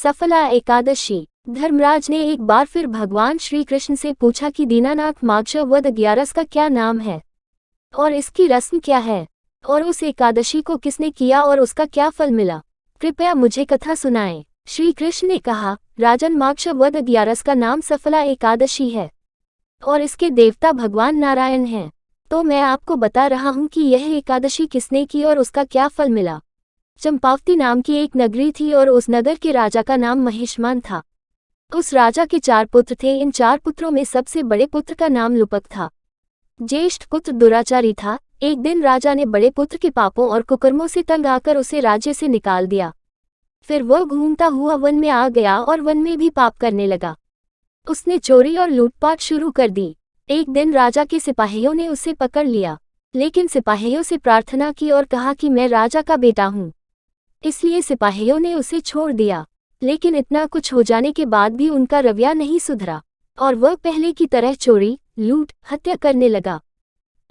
सफला एकादशी। धर्मराज ने एक बार फिर भगवान श्री कृष्ण से पूछा कि दीनानाथ माघ वद 11 का क्या नाम है और इसकी रस्म क्या है, और उस एकादशी को किसने किया और उसका क्या फल मिला। कृपया मुझे कथा सुनाएं। श्री कृष्ण ने कहा, राजन, माघ वद 11 का नाम सफला एकादशी है और इसके देवता भगवान नारायण हैं। तो मैं आपको बता रहा हूँ कि यह एकादशी किसने की और उसका क्या फल मिला। चंपावती नाम की एक नगरी थी और उस नगर के राजा का नाम महिष्मान था। उस राजा के 4 पुत्र थे। इन 4 पुत्रों में सबसे बड़े पुत्र का नाम लुपक था। ज्येष्ठ पुत्र दुराचारी था। एक दिन राजा ने बड़े पुत्र के पापों और कुकर्मों से तंग आकर उसे राज्य से निकाल दिया। फिर वह घूमता हुआ वन में आ गया और वन में भी पाप करने लगा। उसने चोरी और लूटपाट शुरू कर दी। एक दिन राजा के सिपाहियों ने उसे पकड़ लिया, लेकिन सिपाहियों से प्रार्थना की और कहा कि मैं राजा का बेटा हूँ, इसलिए सिपाहियों ने उसे छोड़ दिया। लेकिन इतना कुछ हो जाने के बाद भी उनका रवैया नहीं सुधरा और वह पहले की तरह चोरी, लूट, हत्या करने लगा।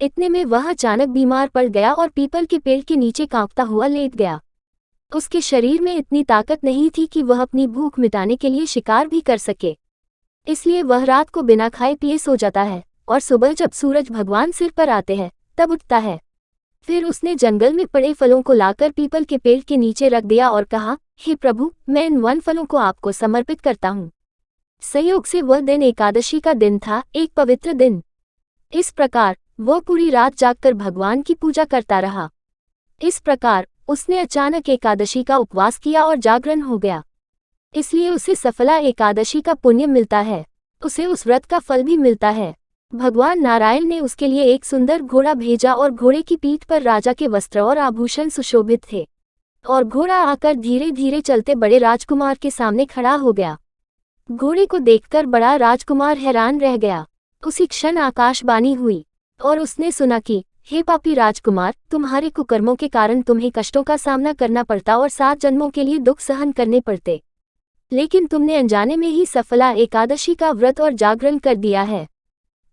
इतने में वह अचानक बीमार पड़ गया और पीपल के पेड़ के नीचे कांपता हुआ लेट गया। उसके शरीर में इतनी ताकत नहीं थी कि वह अपनी भूख मिटाने के लिए शिकार भी कर सके, इसलिए वह रात को बिना खाए पिए सो जाता है और सुबह जब सूरज भगवान सिर पर आते हैं तब उठता है। फिर उसने जंगल में पड़े फलों को लाकर पीपल के पेड़ के नीचे रख दिया और कहा, हे प्रभु, मैं इन 1 फलों को आपको समर्पित करता हूँ। संयोग से वह दिन एकादशी का दिन था, एक पवित्र दिन। इस प्रकार वह पूरी रात जागकर भगवान की पूजा करता रहा। इस प्रकार उसने अचानक एकादशी का उपवास किया और जागरण हो गया, इसलिए उसे सफला एकादशी का पुण्य मिलता है। उसे उस व्रत का फल भी मिलता है। भगवान नारायण ने उसके लिए एक सुंदर घोड़ा भेजा और घोड़े की पीठ पर राजा के वस्त्र और आभूषण सुशोभित थे और घोड़ा आकर धीरे धीरे चलते बड़े राजकुमार के सामने खड़ा हो गया। घोड़े को देखकर बड़ा राजकुमार हैरान रह गया। उसी क्षण आकाशवाणी हुई और उसने सुना कि, हे पापी राजकुमार, तुम्हारे कुकर्मों के कारण तुम्हें कष्टों का सामना करना पड़ता और 7 जन्मों के लिए दुख सहन करने पड़ते, लेकिन तुमने अनजाने में ही सफला एकादशी का व्रत और जागरण कर दिया है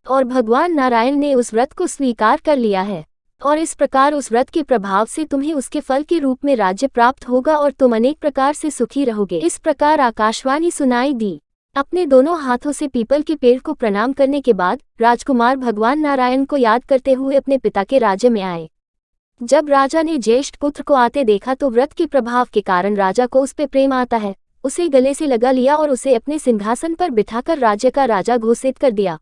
और भगवान नारायण ने उस व्रत को स्वीकार कर लिया है और इस प्रकार उस व्रत के प्रभाव से तुम्हें उसके फल के रूप में राज्य प्राप्त होगा और तुम अनेक प्रकार से सुखी रहोगे। इस प्रकार आकाशवाणी सुनाई दी। अपने दोनों हाथों से पीपल के पेड़ को प्रणाम करने के बाद राजकुमार भगवान नारायण को याद करते हुए अपने पिता के राज्य में आए। जब राजा ने ज्येष्ठ पुत्र को आते देखा तो व्रत के प्रभाव के कारण राजा को उस पर प्रेम आता है। उसे गले से लगा लिया और उसे अपने सिंहासन पर बिठाकर राज्य का राजा घोषित कर दिया।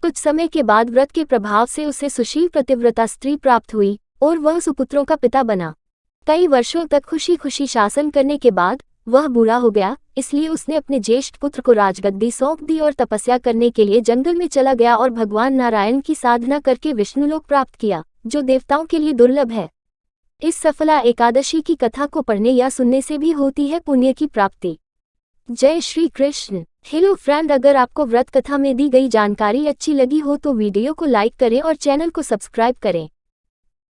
कुछ समय के बाद व्रत के प्रभाव से उसे सुशील प्रतिव्रता स्त्री प्राप्त हुई और वह सुपुत्रों का पिता बना। कई वर्षों तक खुशी खुशी शासन करने के बाद वह बूढ़ा हो गया, इसलिए उसने अपने ज्येष्ठ पुत्र को राजगद्दी सौंप दी और तपस्या करने के लिए जंगल में चला गया और भगवान नारायण की साधना करके विष्णुलोक प्राप्त किया, जो देवताओं के लिए दुर्लभ है। इस सफला एकादशी की कथा को पढ़ने या सुनने से भी होती है पुण्य की प्राप्ति। जय श्री कृष्ण। हेलो फ्रेंड, अगर आपको व्रत कथा में दी गई जानकारी अच्छी लगी हो तो वीडियो को लाइक करें और चैनल को सब्सक्राइब करें।